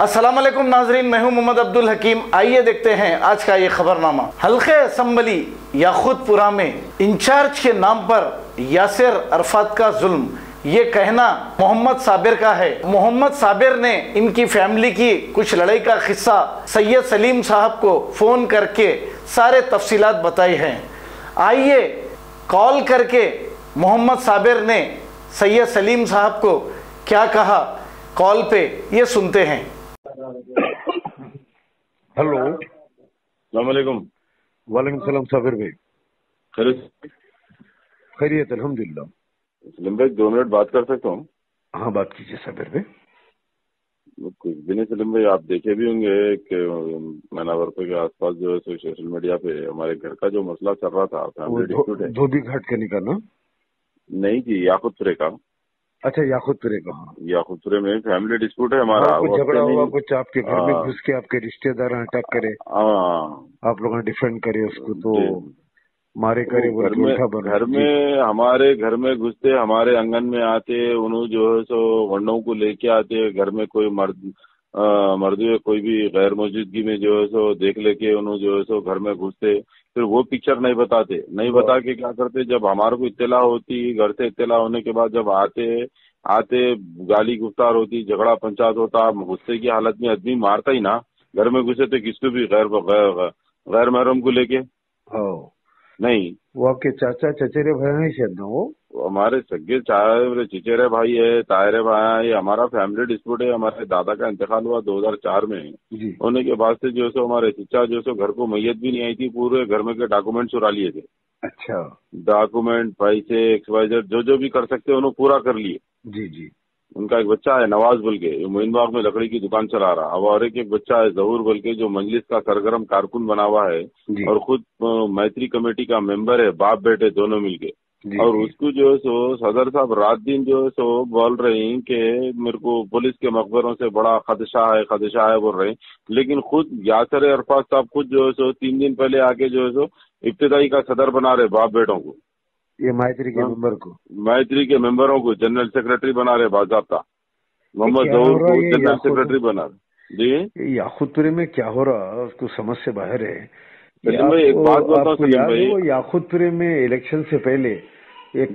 अस्सलाम वालेकुम नाजरीन, मैं हूं मोहम्मद अब्दुल हकीम। आइए देखते हैं आज का ये खबरनामा। हल्के असम्बली याखूतपुरा में इंचार्ज के नाम पर यासिर अरफात का जुल्म, ये कहना मोहम्मद साबिर का है। मोहम्मद साबिर ने इनकी फैमिली की कुछ लड़ाई का किस्सा सैयद सलीम साहब को फ़ोन करके सारे तफसीलात बताए हैं। आइए कॉल करके मोहम्मद साबिर ने सैयद सलीम साहब को क्या कहा कॉल पे, ये सुनते हैं। हेलो, अस्सलामुअलैकुम। वालेकुम सलाम साबिर भाई। खैरियत अल्हम्दुलिल्लाह। सलीम भाई 2 मिनट बात कर सकता हूँ? हाँ बात कीजिए साबिर भाई। कुछ भी नहीं सलीम भाई, आप देखे भी होंगे कि मैनावर के आसपास जो है सोशल मीडिया पे हमारे घर का जो मसला चल रहा था, फैमिली डिस्प्यूट है। धोबी घाट के निकाल ना? नहीं जी, याकूतपुरे का। अच्छा याकूतपुरे का। याकूतपुरे में फैमिली डिस्प्यूट है हमारा। कुछ झगड़ा हुआ, कुछ आपके घर में घुस के आपके रिश्तेदार अटैक करे, आप लोगों ने डिफेंड करे उसको, तो मारे करे घर में हमारे घर में घुसते, हमारे आंगन में आते, उन्होंने जो है सो वंडों को लेके आते। घर में कोई मर्द कोई भी गैर मौजूदगी में जो है सो देख लेके उन्होंने जो है सो घर में घुसते। फिर वो पिक्चर नहीं बता के क्या करते, जब हमारे को इत्तला होती, घर से इत्तला होने के बाद जब आते गाली गुफ्तार होती, झगड़ा पंचायत होता। गुस्से की हालत में आदमी मारता ही ना। घर में घुसे थे किसको भी गैर महरम को लेके नहीं। वो आपके चाचा चचेरे भाई हैं शायद ना? वो हमारे सगे चाहे चिचेरे भाई है, तायरे भाई है। ये हमारा फैमिली डिस्प्यूट है। हमारे दादा का इंतकाल हुआ 2004 में। होने के बाद से जो है सो हमारे चिचा जो है घर को मैयत भी नहीं आई थी, पूरे घर में के डॉक्यूमेंट चुरा लिए थे। अच्छा, डॉक्यूमेंट, पैसे, XYZ जो भी कर सकते उन्होंने पूरा कर लिए। जी जी। उनका एक बच्चा है नवाज बोल के, मोइनबाग में लकड़ी की दुकान चला रहा। अब और एक बच्चा है जहूर बोल के, जो मजलिस का सरगर्म कारकुन बना हुआ है और खुद मैत्री कमेटी का मेंबर है, बाप बेटे दोनों मिलके। और उसको जो है सो सदर साहब रात दिन जो है सो बोल रहे हैं कि मेरे को पुलिस के मकबरों से बड़ा खदशा है बोल रहे हैं। लेकिन खुद यासिर अरफात साहब खुद जो है सो 3 दिन पहले आके जो है सो इब्तिदाई का सदर बना रहे बाप बेटों को। ये मैत्री के मेंबर को, मैत्री के मेंबरों को जनरल सेक्रेटरी बना रहे बाज़ाब्ता। मोहम्मद जहूर को जनरल सेक्रेटरी बना रहे जी। याकूतपुरे में क्या हो रहा उसको समझ से बाहर है। एक बात बताओ सलीम भाई, वो याकूतपुरे में इलेक्शन से पहले एक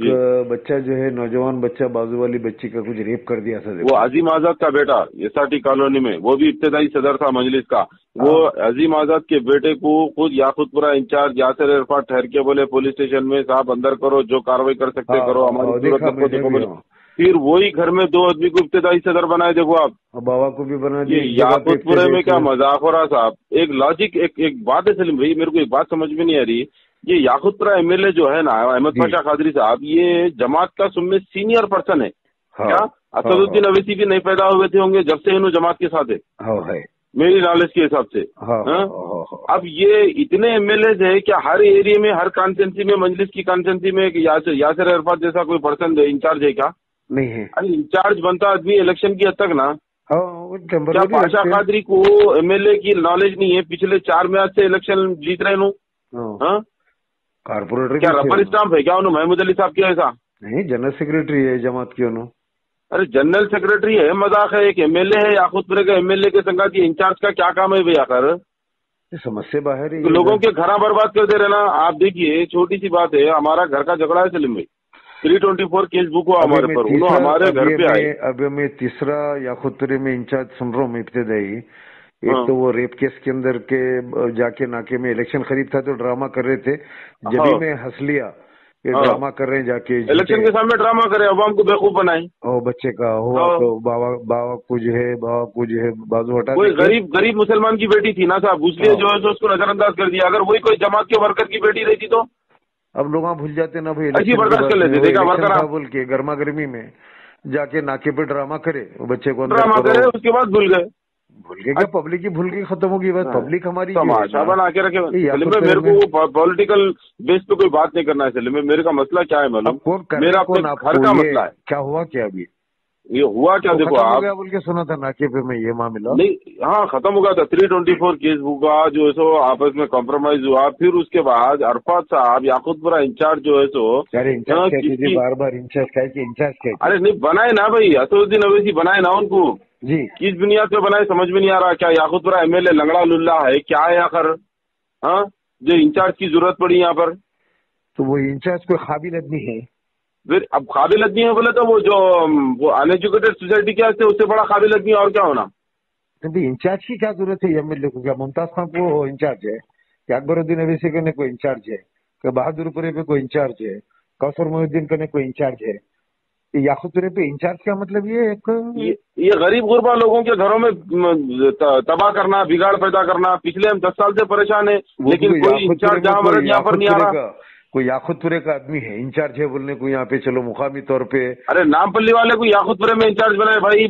बच्चा जो है, नौजवान बच्चा, बाजू वाली बच्ची का कुछ रेप कर दिया था। वो अजीम आजाद का बेटा SRT कॉलोनी में, वो भी इब्तिदाई सदर था मजलिस का। वो अजीम आजाद के बेटे को खुद याकूतपुरा इंचार्ज यासिर अरफात ठहर के बोले पुलिस स्टेशन में, साहब अंदर करो, जो कार्रवाई कर सकते करो, हमारी जरूरत। फिर वही घर में 2 आदमी को इब्तिदाई सदर बनाए। देखो आप, बाबा को भी बना दिया। याकूतपुरे में क्या मजाक हो रहा साहब। एक लॉजिक, एक बात है सलीम भाई, मेरे को एक बात समझ में नहीं आ रही। ये याकूतपुरा MLA जो है ना, अहमद पाशा कादरी साहब, ये जमात का सुनने सीनियर पर्सन है। क्या असदुद्दीन अवैसी भी नहीं पैदा हुए थे होंगे जब से इन्होंने जमात के साथ है, मेरी नॉलेज के हिसाब से। अब ये इतने MLAs है क्या हर एरिया में, हर कॉन्स्टिट्यूंसी में, मजलिस की कॉन्स्टिट्यूंसी में यासिर अरफात जैसा कोई पर्सन इंचार्ज है क्या? नहीं है। अरे इंचार्ज बनता आदमी इलेक्शन की हद तक ना। क्या पाशा कादरी को MLA की नॉलेज नहीं है? पिछले 4 मैच से इलेक्शन जीत रहे नो। कारपोरेटर क्या रबर स्टाम्प है क्या उन्होंने? महमूद अली साहब क्या ऐसा नहीं, जनरल सेक्रेटरी है जमात की उन्होंने। अरे जनरल सेक्रेटरी है, मजाक है। एक MLA है याकूतपुरे का, MLA के संगात ये इंचार्ज का क्या काम है भैया? कर समस्या बाहर ही तो लोगों के घर बर्बाद कर दे रहे ना आप। देखिए छोटी सी बात है, हमारा घर का झगड़ा है सलीम भाई, 324 केस बुक हुआ हमारे पर, उन्होंने हमारे घर पे आए। अभी मैं तीसरा याकूतपुरे में इंचार्ज सुन रहा हूँ इब्तिदाई। एक तो वो रेप केस के अंदर के जाके नाके में इलेक्शन खरीद था तो ड्रामा कर रहे थे, जब भी मैं हंस लिया। ये ड्रामा कर रहे हैं जाके इलेक्शन के सामने ड्रामा करे, अवाम को बेवकूफ बनाए। बच्चे का हुआ तो बाबा को जो है बाजू हटा। कोई गरीब मुसलमान की बेटी थी ना साहब, इसलिए जो है उसको नजरअंदाज कर दिया। अगर वही कोई जमात के वर्कर की बेटी रहती तो अब लोग वहाँ भूल जाते ना भाई, ऐसी बर्दाश्त कर लेते। देखा वर्कर बोल के गर्मा गर्मी में जाके नाके पे ड्रामा करे, वो बच्चे को ड्रामा करे, उसके बाद भूल गए। क्या पब्लिक की भूल के खत्म होगी बात? पब्लिक हमारी तमाशा बना के रखे। मेरे को पॉलिटिकल बेस पे कोई बात नहीं करना है। मेरे का मसला क्या है मालूम? मेरा अपने घर का मसला है। क्या हुआ क्या अभी? ये हुआ क्या, देखो खत्म हो आप गया बोल के सुना था नाके पे में ये मामला। नहीं, हाँ खत्म हो गया था। 324 केस हुआ जो है सो आपस में कॉम्प्रोमाइज हुआ। फिर उसके बाद अरफात साहब याकूतपुरा इंचार्ज जो है सो इंचार्ज बार बार इंचार्ज क्या इंचार्ज अरे नहीं बनाए ना भाई, असदुद्दीन अवैसी बनाए ना उनको जी, किस बुनियाद पे बनाए समझ में नहीं आ रहा। क्या याकूतपुरा एमएलए लंगड़ा लुल्ला है क्या है आखिर, हाँ जो इंचार्ज की जरूरत पड़ी यहाँ पर। तो वो इंचार्ज कोई काबिल आदमी है, फिर अब काबिल आदमी है बोले तो वो अनएजुकेटेड सोसाइटी क्या है उससे बड़ा काबिल आदमी और क्या होना। इंचार्ज की क्या जरूरत है एमएलए को? क्या मुमताज खान को इंचार्ज है, क्या अकबरुद्दीन अवैसी करने कोई इंचार्ज है, क्या बहादुरपुरे पे कोई इंचार्ज है, कौसर मोहिउद्दीन करने कोई इंचार्ज है? याकूतपुरे पे इंचार्ज का मतलब ये गरीब गुरबा लोगों के घरों में तबाह करना, बिगाड़ पैदा करना। पिछले हम 10 साल से परेशान है, लेकिन कोई इंचार्ज जहाँ मर्द यहाँ पर नहीं आ रहा। कोई याकूतपुरे का आदमी है इंचार्ज है बोलने को यहाँ पे, चलो मुकामी तौर पे। अरे नामपल्ली वाले को याकूतपुरे में इंचार्ज बनाए भाई,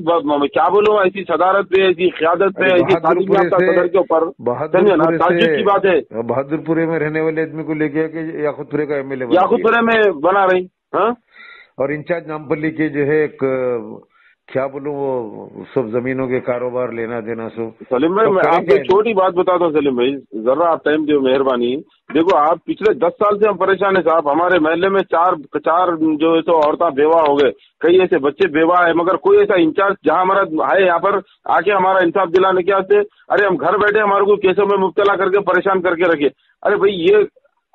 क्या बोलूं, ऐसी सदारत पे, ऐसी क़यादत पे, ऐसी सदर के ऊपर ताज्जुब की बात है। बहादुरपुरे में रहने वाले आदमी को लेके आके याकूतपुरे का एमएलए याकूतपुरे में बना रही, हाँ। और इंचार्ज नामपल्ली के जो है एक क्या बोलूं वो सब जमीनों के कारोबार लेना देना सब। सलीम भाई मैं आपको छोटी बात बताता हूँ सलीम भाई, जरा आप टाइम दो मेहरबानी। देखो आप पिछले 10 साल से हम परेशान है साहब। हमारे महल्ले में चार जो है तो औरतें बेवा हो गए, कई ऐसे बच्चे बेवा है, मगर कोई ऐसा इंचार्ज जहाँ हमारा है यहाँ पर आके हमारा इंसाफ दिलाने के वास्ते। अरे हम घर बैठे हमारे को केसों में मुब्तला करके परेशान करके रखे। अरे भाई ये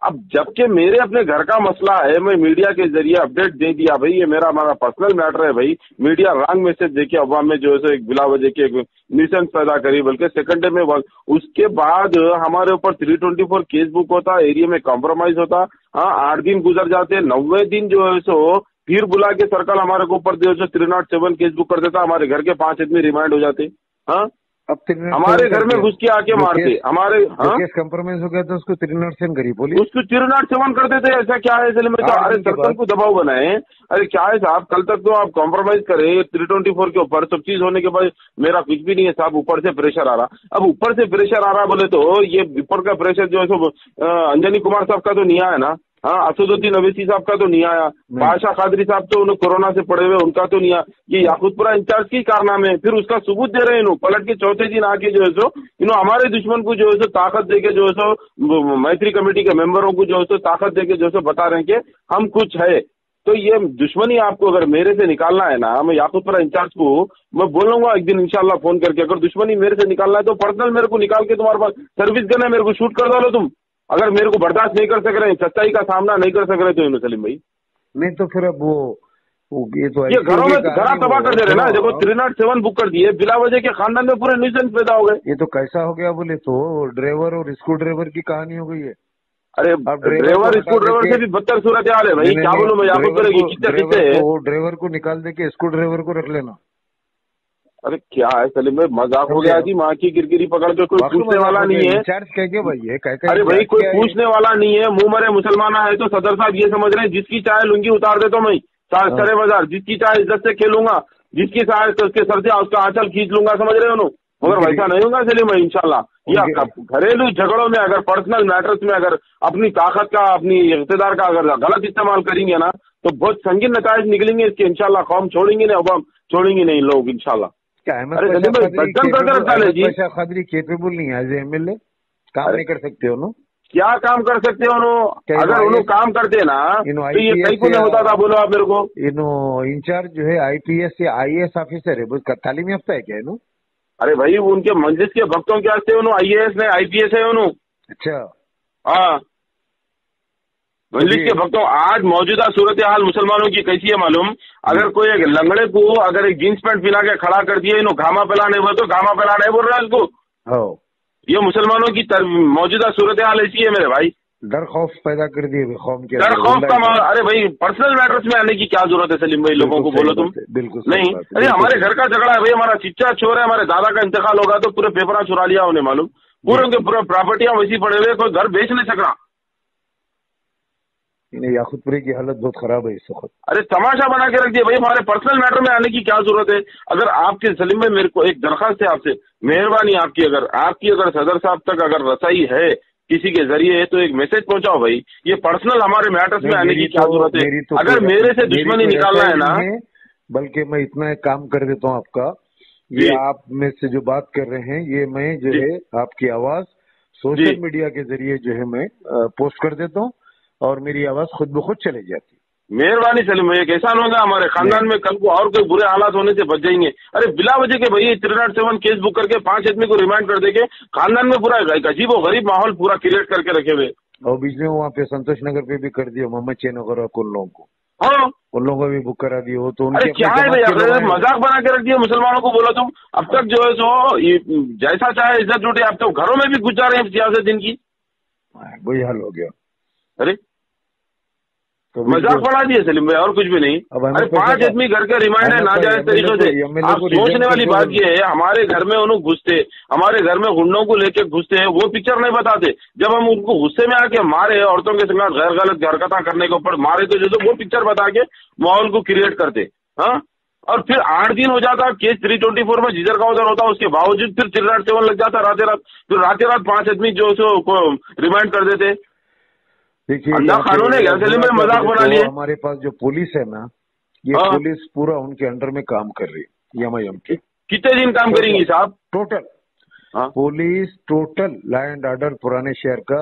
अब जबकि मेरे अपने घर का मसला है, मैं मीडिया के जरिए अपडेट दे दिया भाई, ये हमारा पर्सनल मैटर है भाई। मीडिया रॉन्ग मैसेज देके अवाम में जो है एक बिला वजह के न्यूसेंस पैदा करी, बल्कि सेकंड में उसके बाद हमारे ऊपर 324 केस बुक होता, एरिया में कॉम्प्रोमाइज होता। हाँ 8 दिन गुजर जाते, 9वें दिन जो है सो फिर बुला के सर्कल हमारे को ऊपर जो है 307 केस बुक कर देता, हमारे घर के 5 आदमी रिमांड हो जाते। हाँ हमारे घर में घुस के आके मारते हमारे। केस कॉम्प्रोमाइज हो गया तो उसको 307 करी बोली, उसको 307 कर देते। ऐसा क्या है इसलिए मैं अरे सर्कल को दबाव बनाए। अरे क्या है साहब, कल तक तो आप कॉम्प्रोमाइज करें 324 के ऊपर, सब चीज होने के बाद मेरा कुछ भी नहीं है साहब, ऊपर से प्रेशर आ रहा। अब ऊपर से प्रेशर आ रहा बोले तो ये ऊपर का प्रेशर जो है सो अंजनी कुमार साहब का तो नहीं आया ना, हाँ असदुद्दीन अवैसी साहब का तो नहीं आया, बादशाह कादरी साहब तो उन्हें कोरोना से पड़े हुए उनका तो नहीं आया। ये याकूतपुरा इंचार्ज की कारनामे, फिर उसका सबूत दे रहे हैं। पलट के चौथे दिन आके जो है सो हमारे दुश्मन को जो है सो ताकत देके जो है सो मैत्री कमेटी के मेंबरों को जो है सो ताकत देके जो है सो बता रहे हैं कि हम कुछ है। तो ये दुश्मनी आपको अगर मेरे से निकालना है ना, मैं याकूतपुरा इंचार्ज को मैं बोलूंगा एक दिन इंशाल्लाह फोन करके, अगर दुश्मनी मेरे से निकालना है तो पर्सनल मेरे को निकाल के तुम्हारे पास सर्विस करना है, मेरे को शूट कर डालो तुम। अगर मेरे को बर्दाश्त नहीं कर सक रहे, सच्चाई का सामना नहीं कर सक रहे तो सलीम भाई नहीं तो फिर अब वो ये घरों में घरा तबाह कर दे रहे ना। देखो 307 बुक कर दिए, बिला वजह के खानदान में पूरे न्यूसेंस पैदा हो गए। ये तो कैसा हो गया बोले तो ड्राइवर और स्क्रू ड्राइवर की कहानी हो गई है। अरे ड्राइवर स्क्रू ड्राइवर से भी बदतर सूरत हाल है भाई, क्या बोलूं मैं आपको। ड्राइवर को निकाल दे के स्क्रू ड्राइवर को रख लेना। अरे क्या है सलीम भाई, मजाक हो गया जी, माँ की किरकिरी पकड़ के कोई पूछने वाला नहीं है। इंचार्ज कह के भाई अरे भाई कोई पूछने वाला नहीं है, मुंह मरे मुसलमान है तो सदर साहब ये समझ रहे हैं जिसकी चाहे लुंगी उतार देता मैं सारे बाजार, जिसकी चाहे इज्जत से खेलूंगा, जिसकी चाहे उसके सर से उसका आंचल खींच लूंगा, समझ रहे हो। मगर वैसा नहीं होगा सलीम भाई इंशाल्लाह। या घरेलू झगड़ों में अगर पर्सनल मैटर्स में अगर अपनी ताकत का अपनी इख्तिदार का अगर गलत इस्तेमाल करेंगे ना तो बहुत संगीन नताइज निकलेंगे इसके इंशाल्लाह। कौम छोड़ेंगे नहीं, अवाम छोड़ेंगे नहीं लोग इंशाल्लाह। खादरी केपेबल नहीं है एज एमएलए, काम नहीं कर सकते हो क्या काम कर सकते हो अगर उन्होंने काम करते ना तो ये कहीं को नहीं होता था। बोलो आप मेरे को। इंचार्ज जो है आईपीएस या आईएएस ऑफिसर है, तालीमी याफ्ता है क्या? अरे भाई उनके मंजिस के भक्तों के वास्ते आईएएस नहीं आईपीएस है उन्होंने। अच्छा हाँ मंजिस के भक्तों। आज मौजूदा सूरत हाल मुसलमानों की कैसी है मालूम? अगर कोई एक लंगड़े को अगर एक जींस पैंट पिला के खड़ा कर दिया, घामा फैलाने बोल तो घामा फैलाने बोल रहा है इसको। ये मुसलमानों की मौजूदा सूरत हाल ऐसी है मेरे भाई। डर खौफ पैदा कर दिए कौम के, डर खौफ का अरे भाई पर्सनल मैटर्स में आने की क्या जरूरत है सलीम भाई, लोगों को बोलो तुम। बिल्कुल नहीं, अरे हमारे घर का झगड़ा है भाई, हमारा चिच्चा चोर है, हमारे दादा का इंतकाल होगा तो पूरे पेपरा चुरा लिया उन्हें मालूम, पूरे उनके पूरे प्रॉपर्टियां वैसी पड़े हुए, कोई घर बेच नहीं सक रहा। याकूतपुरे की हालत बहुत खराब है इस वक्त। अरे तमाशा बना के रख दिया भाई, हमारे पर्सनल मैटर में आने की क्या जरूरत है? अगर आपके सलीम भाई मेरे को एक दरखास्त है आपसे, मेहरबानी आपकी अगर सदर साहब तक अगर रसाई है किसी के जरिए तो एक मैसेज पहुंचाओ भाई। ये पर्सनल हमारे मैटर्स में आने की क्या जरूरत है? अगर मेरे से दुश्मनी निकालना है ना, बल्कि मैं इतना एक काम कर देता हूँ आपका, ये आप में से जो बात कर रहे हैं ये मैं जो है आपकी आवाज सोशल मीडिया के जरिए जो है मैं पोस्ट कर देता हूँ और मेरी आवाज खुद ब खुद चली जाती। मेहरबानी सलीम भाई, एक एहसान होगा हमारे खानदान में, कल को और कोई बुरे हालात होने से बच जाएंगे। अरे बिला वजह के भैया 307 केस बुक करके 5 आदमी को रिमांड कर देके खानदान में पूरा अजीब और गरीब माहौल पूरा क्रिएट करके रखे हुए। और बीच में वहाँ पे संतोष नगर पे भी कर दिया मोहम्मद चैनगर और उन लोगों को, हाँ उन लोगों को भी बुक करा दिया। वो तो अरे क्या है भैया, मजाक बना के रख दिया मुसलमानों को। बोला तुम अब तक जो है सो जैसा चाहे इज्जत लूटे, अब तो घरों में भी घुस जा रहे हैं सियासत दिन की, वही हाल हो गया। अरे तो मजाक बढ़ा दिए सलीम भाई, और कुछ भी नहीं। अरे 5 आदमी घर के रिमांड है नाजायज तरीके से। आप सोचने वाली बात ये है, हमारे घर में उन्होंने घुसते, हमारे घर में गुंडों को लेके घुसते हैं, वो पिक्चर नहीं बताते। जब हम उनको गुस्से में आके मारे, औरतों के साथ गैर गलत हरकत करने के ऊपर मारे, तो जैसे वो पिक्चर बता के माहौल को क्रिएट करते। हाँ, और फिर 8 दिन हो जाता, केस 324 में जिधर का उधर होता, उसके बावजूद फिर 307 लग जाता रात रात। फिर रात 5 आदमी जो रिमांड कर देते। देखिए कानून है, मजाक बना लिए। हमारे पास जो पुलिस है ना, ये पुलिस पूरा उनके अंडर में काम कर रही है, एमआईएम के। कितने दिन काम करेंगी साहब? Total police total law and order पुराने शहर का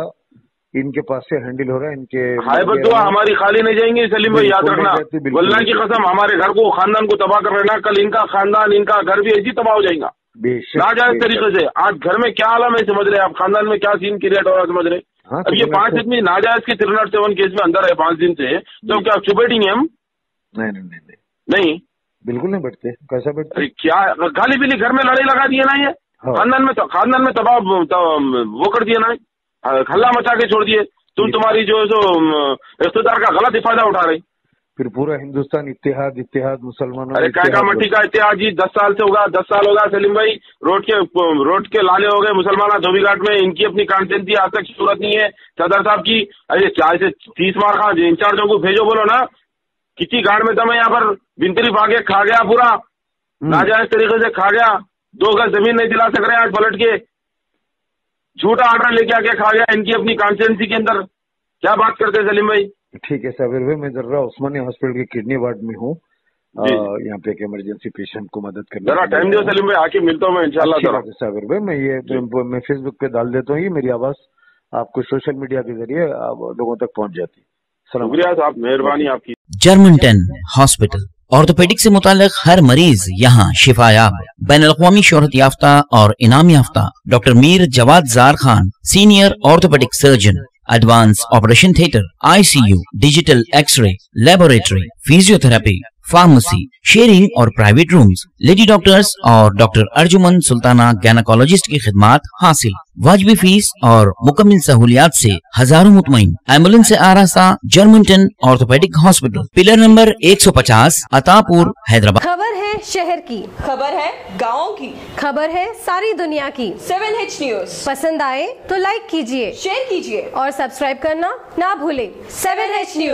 इनके पास से हैंडल हो रहा है। इनके हाय बदुआ हमारी खाली नहीं जाएंगी सलीम भाई, याद रखना। वल्लाह की कसम, हमारे घर को खानदान को तबाह कर रहे ना, कल इनका खानदान इनका घर भी ऐसी तबाह हो जाएगा नाजायज तरीके से। आज घर में क्या आलम है समझ रहे, आप खानदान में क्या सीन क्रिएट हो रहा है समझ रहे। अब ये 5 आदमी नाजायज के 307 केस में अंदर है 5 दिन से, तो क्या छुप बैठेंगे हम? नहीं बिल्कुल नहीं बैठते। कैसा बैठते? अरे क्या गाली बिली घर में लड़ाई लगा दिए ना, ये खानदान में तबाह वो कर दिया ना, हल्ला मचा के छोड़ दिए। तुम्हारी जो है सो इख्तियार का गलत फायदा उठा रही। फिर पूरा हिंदुस्तान इत्तेहाद मुसलमानों। अरे क्या मट्टी का इत्तेहाद जी, 10 साल से होगा, 10 साल होगा सलीम भाई। रोड के लाले हो गए मुसलमान धोबी घाट में, इनकी अपनी कॉन्स्टिट्यूंसी आज तक सूरत नहीं है सदर साहब की। अरे क्या ऐसे 30 मार खा इंचार्जों को भेजो, बोलो ना किसी गाड़ में दम है यहाँ पर। बिनतरीफ आगे खा गया पूरा नाजायज तरीके से, खा गया। 2 गज जमीन नहीं दिला सक रहे आज पलट के, झूठा ऑर्डर लेके आके खा गया इनकी अपनी कॉन्स्टिट्यूंसी के अंदर। क्या बात करते हैं सलीम भाई? ठीक है साबिर भाई, मैं जरा उस्मानिया हॉस्पिटल के किडनी वार्ड में हूँ, यहाँ पे एक इमरजेंसी पेशेंट को मदद करने। जरा टाइम दो सलीम भाई, आके मिलता हूँ मैं इंशाल्लाह। साबिर भाई मैं फेसबुक पे डाल देता हूँ, ये मेरी आवाज आपको सोशल मीडिया के जरिए लोगों तक पहुँच जाती है। शुक्रिया साहब, मेहरबानी आपकी। जर्मनटन हॉस्पिटल ऑर्थोपेडिक से मुताल्लिक हर मरीज यहाँ शिफायाब। बैनुल-अक़वामी शोहरत याफ्ता और इनाम याफ्ता doctor Mir Jawad Jar Khan, senior orthopaedic surgeon, advance operation theatre, ICU, digital x ray, laboratory, physiotherapy, pharmacy, sharing और प्राइवेट रूम्स, लेडी डॉक्टर्स और डॉक्टर अर्जुमन सुल्ताना गैनाकोलॉजिस्ट की खिदमात हासिल। वाजिबी फीस और मुकम्मल सहूलियात से हजारों मुतमईन। एम्बुलेंस से आरास्ता Germanton orthopaedic hospital, pillar number 150, Attapur, Hyderabad. खबर है शहर की, खबर है गाँव की, खबर है सारी दुनिया की। 7H न्यूज पसंद आए तो लाइक कीजिए, शेयर कीजिए और सब्सक्राइब करना ना भूले। 7H news.